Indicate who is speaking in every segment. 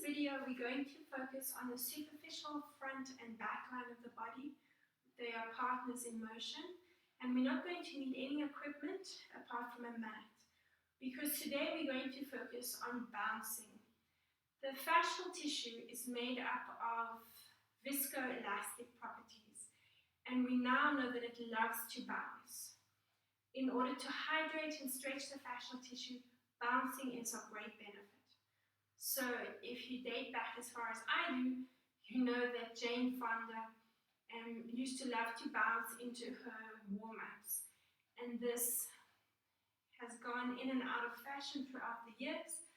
Speaker 1: video, we're going to focus on the superficial front and back line of the body. They are partners in motion, and we're not going to need any equipment apart from a mat, because today we're going to focus on bouncing. The fascial tissue is made up of viscoelastic properties, and we now know that it loves to bounce. In order to hydrate and stretch the fascial tissue, bouncing is of great benefit. So if you date back as far as I do, you know that Jane Fonda used to love to bounce into her warm-ups. And this has gone in and out of fashion throughout the years,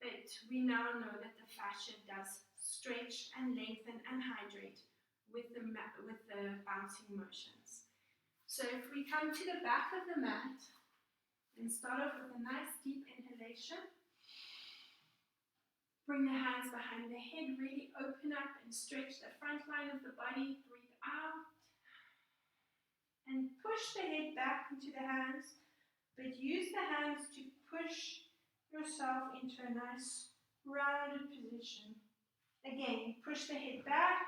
Speaker 1: but we now know that the fascia does stretch and lengthen and hydrate with the bouncing motions. So if we come to the back of the mat and start off with a nice deep inhalation, bring the hands behind the head, really open up and stretch the front line of the body, breathe out. And push the head back into the hands, but use the hands to push yourself into a nice rounded position. Again, push the head back,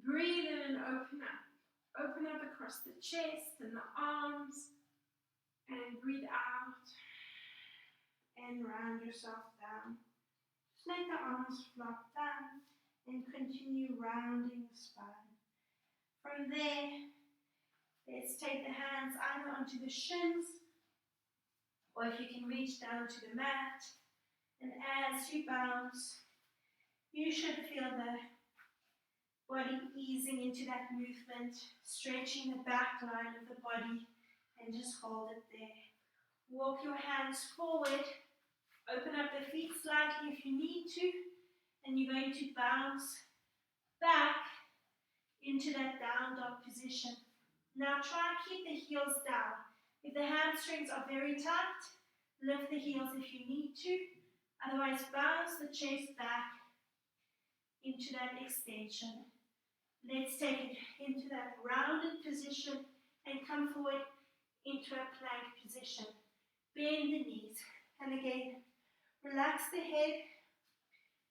Speaker 1: breathe in and open up. Open up across the chest and the arms, and breathe out, and round yourself down. Just let the arms flop down and continue rounding the spine. From there, let's take the hands either onto the shins, or if you can reach down to the mat, and as you bounce, you should feel the body easing into that movement, stretching the back line of the body, and just hold it there. Walk your hands forward. Open up the feet slightly if you need to, and you're going to bounce back into that down dog position. Now try and keep the heels down. If the hamstrings are very tight, lift the heels if you need to. Otherwise, bounce the chest back into that extension. Let's take it into that rounded position and come forward into a plank position. Bend the knees, and again, relax the head,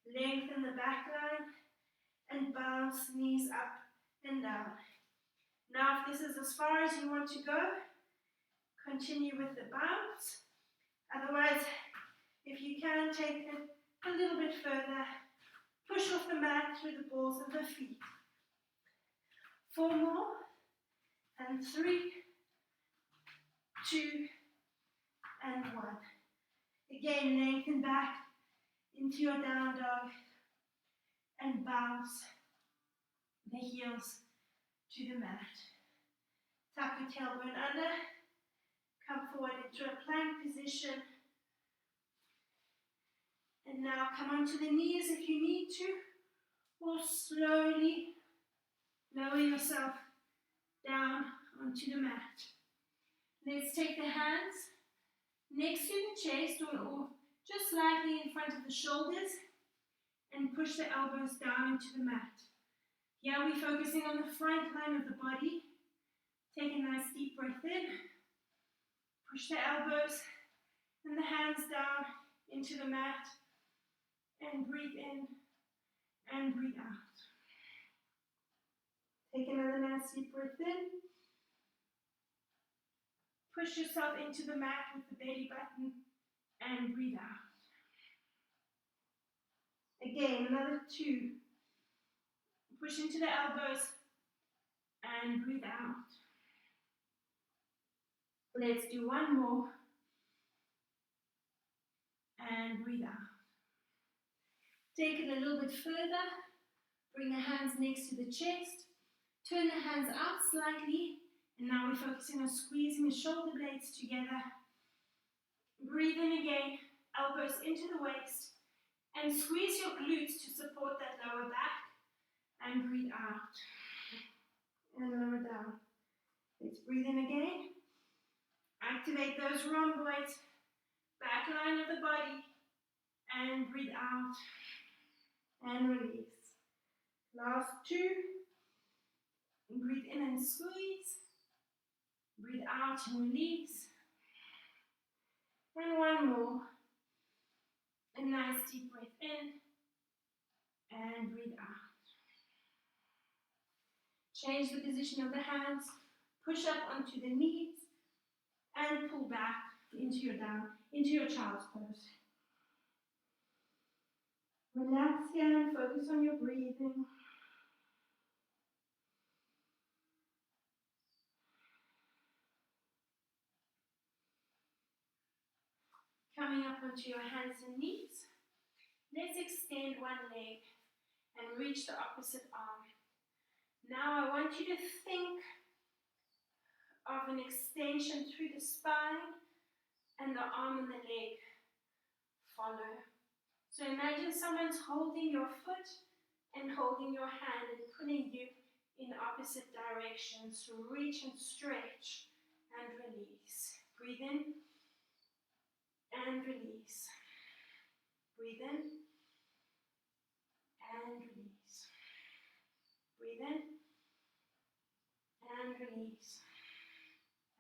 Speaker 1: lengthen the back line, and bounce knees up and down. Now, if this is as far as you want to go, continue with the bounce. Otherwise, if you can, take it a little bit further. Push off the mat through the balls of the feet. 4 more, and 3, 2, and 1. Again, lengthen back into your down dog and bounce the heels to the mat. Tuck your tailbone under, come forward into a plank position, and now come onto the knees if you need to, or slowly lower yourself down onto the mat. Let's take the hands next to the chest or just slightly in front of the shoulders and push the elbows down into the mat. Here we're focusing on the front line of the body. Take a nice deep breath in. Push the elbows and the hands down into the mat and breathe in and breathe out. Take another nice deep breath in. Push yourself into the mat with the belly button and breathe out. Again, another 2. Push into the elbows and breathe out. Let's do 1 more and breathe out. Take it a little bit further. Bring the hands next to the chest. Turn the hands out slightly, and now we're focusing on squeezing the shoulder blades together. Breathe in again, elbows into the waist, and squeeze your glutes to support that lower back, and breathe out, and lower down. Let's breathe in again. Activate those rhomboids, back line of the body, and breathe out, and release. Last 2. Breathe in and squeeze. Breathe out and release. And 1 more. A nice deep breath in. and breathe out. Change the position of the hands, push up onto the knees, and pull back into your child's pose. Relax here and focus on your breathing. Coming up onto your hands and knees, let's extend one leg and reach the opposite arm. Now I want you to think of an extension through the spine and the arm and the leg follow. So imagine someone's holding your foot and holding your hand and pulling you in opposite directions. So reach and stretch and release. Breathe in and release. Breathe in and release. Breathe in and release.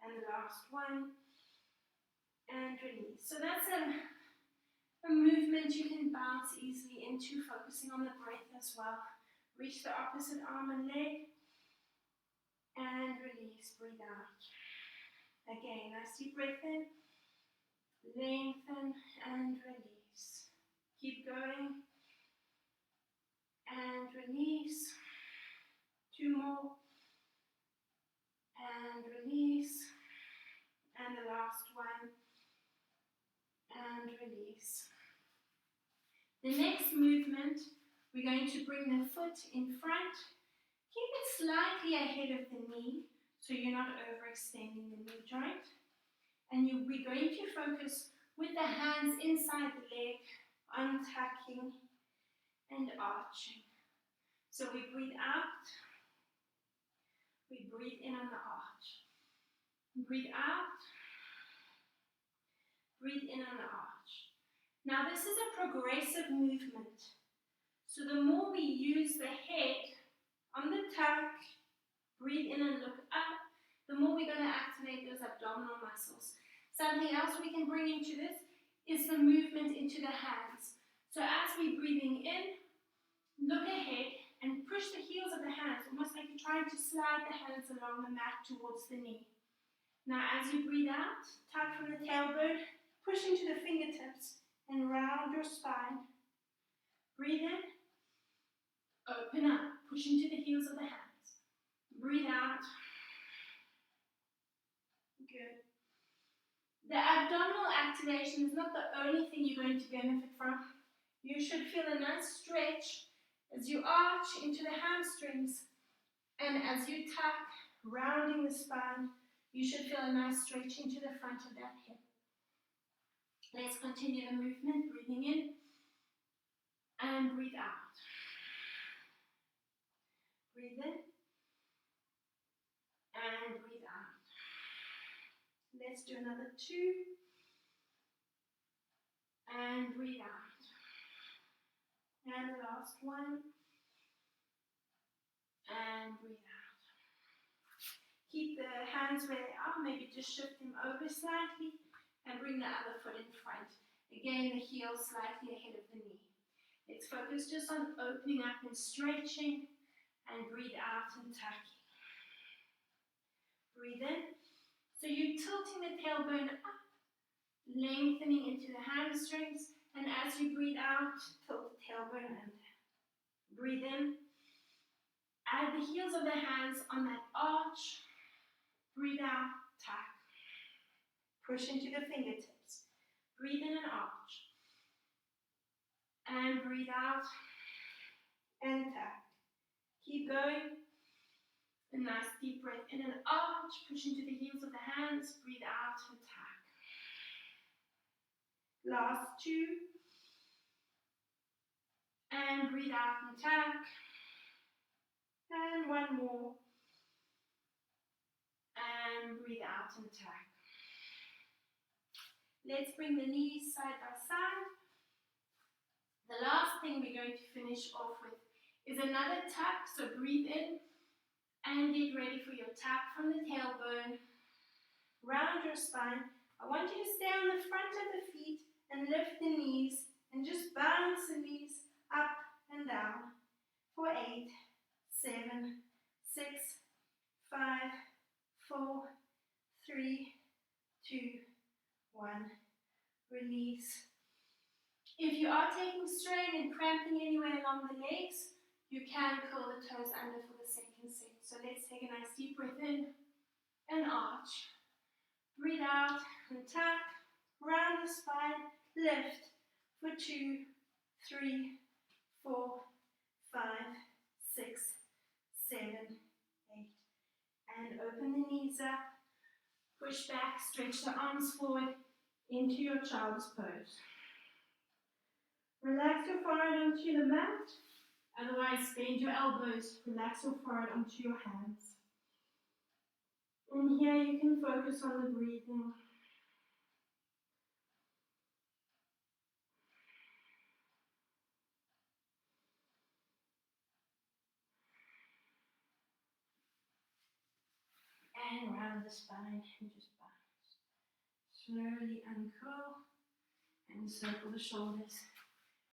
Speaker 1: And the last one, and release. So that's a movement you can bounce easily into, focusing on the breath as well. Reach the opposite arm and leg, and release. Breathe out. Again, nice deep breath in, lengthen, and release. Keep going, and release. Two more, and release. And the last one, and release. The next movement, we're going to bring the foot in front. Keep it slightly ahead of the knee, so you're not overextending the knee joint. And we're going to focus with the hands inside the leg, untucking and arching. So we breathe out, we breathe in on the arch. Breathe out, breathe in on the arch. Now this is a progressive movement. So the more we use the head on the tuck, breathe in and look up, the more we're going to activate those abdominal muscles. Something else we can bring into this is the movement into the hands. So as we're breathing in, look ahead and push the heels of the hands, almost like you're trying to slide the hands along the mat towards the knee. Now as you breathe out, tuck from the tailbone, push into the fingertips and round your spine. Breathe in, open up, push into the heels of the hands. Breathe out. Good. The abdominal activation is not the only thing you're going to benefit from. You should feel a nice stretch as you arch into the hamstrings, and as you tuck, rounding the spine, you should feel a nice stretch into the front of that hip. Let's continue the movement, breathing in and breathe out. Breathe in and breathe out. Let's do another 2 and breathe out. And the last one, and breathe out. Keep the hands where they are, maybe just shift them over slightly, and bring the other foot in front. Again, the heel slightly ahead of the knee. Let's focus just on opening up and stretching, and breathe out and tucking. Breathe in. So you're tilting the tailbone up, lengthening into the hamstrings, and as you breathe out, tilt the tailbone under. Breathe in. Add the heels of the hands on that arch. Breathe out, tuck. Push into the fingertips. Breathe in and arch. And breathe out and tuck. Keep going. A nice deep breath in and arch. Push into the heels of the hands. Breathe out and tuck. Last 2. And breathe out and tuck. And one more. And breathe out and tuck. Let's bring the knees side by side. The last thing we're going to finish off with is another tuck. So breathe in and get ready for your tuck from the tailbone. Round your spine. I want you to stay on the front of the feet and lift the knees and just bounce the knees up and down. release. If you are taking strain and cramping anywhere along the legs, you can curl the toes under for the second set. So let's take a nice deep breath in and arch. Breathe out and tap, round the spine, lift for 2, 3, 4, 5, 6, 7, 8. And open the knees up, push back, stretch the arms forward into your child's pose. Relax your forehead onto the mat, otherwise bend your elbows, relax your forehead onto your hands. And here you can focus on the breathing. And round the spine and just bounce. Slowly uncurl and circle the shoulders.